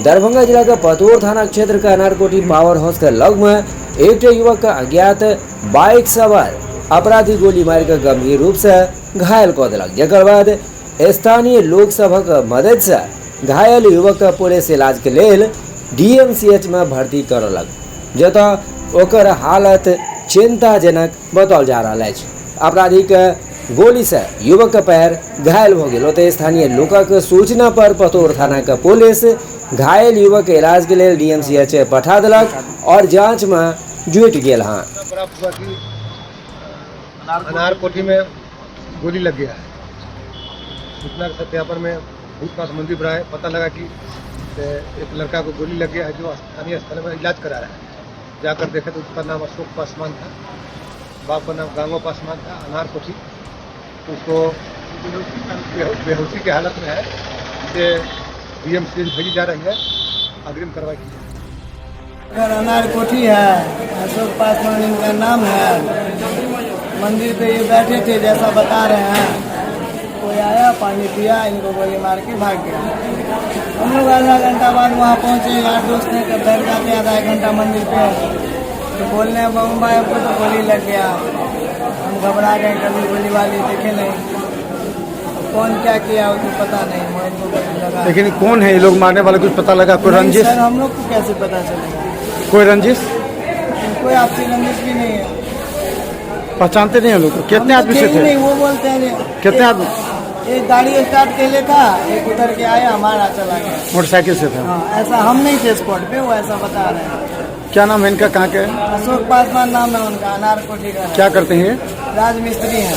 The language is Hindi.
दरभंगा जिला का पतोर थाना क्षेत्र का अनारकोटी पावर हाउस के लग में एक युवक का अज्ञात बाइक सवार अपराधी गोली मार कर गंभीर रूप से घायल कर दिलक। जकर बाद स्थानीय लोक सभक मदद से घायल युवक का पुलिस इलाज के लेल डीएमसीएच में भर्ती करलक, जतऽ ओकर हालत चिंताजनक बताओल जा रहा है। अपराधी के गोली से युवक का पैर घायल हो गया। तो स्थानीय लोकक सूचना पर पतोर थाना का पुलिस घायल युवक के इलाज के लिए डीएमसीएच पठा दिलक और जांच में जुट गया। अनारकोटी में गोली लग गया है। सूचना के सत्यापन में भूतनाथ मंदिर पर आए, पता लगा कि एक लड़का को गोली लग गया है जो स्थानीय अस्पताल में इलाज करा रहा है। जाकर देखे तो उसका नाम अशोक पासवान था, बाप का नाम गांगो पासवान था, अनारकोटी। तो उसको बेहोशी की हालत में है, इसे डीएमसीएच भेजी जा रही है, अग्रिम कार्रवाई की जाए। अनारकोटी है, अशोक पासवान इनका नाम है। मंदिर पे ये बैठे थे जैसा बता रहे हैं, कोई आया पानी पिया, इनको गोली मार के भाग गया। हम लोग आधा घंटा बाद वहाँ पहुँचे, यार दोस्त ने बैठ जाते आधा एक घंटा मंदिर पे, तो बोलने बम भाई हमको तो गोली लग गया। हम घबरा गए, कभी गोली वाली देखे नहीं, कौन क्या किया वो तो पता नहीं, मोबाइल को गोली लगा। लेकिन कौन है ये लोग मारने वाले, कुछ पता लगा? कोई रंजिश? सर हम लोग को कैसे पता चलेगा? कोई रंजिश? कोई आपसी रंजिश भी नहीं है। पहचानते नहीं है लोग? कितने आदमी से थे? नहीं, वो बोलते हैं कितने आदमी? एक गाड़ी स्टार्ट के लिए था, एक उतर के आया, हमारा चला गया। मोटरसाइकिल से था? हाँ, ऐसा हम नहीं थे स्पॉट पे, वो ऐसा बता रहे हैं। क्या नाम है इनका, कहाँ के? अशोक पासवान नाम है उनका, अनारकोटी का। क्या करते हैं? राजमिस्त्री हैं।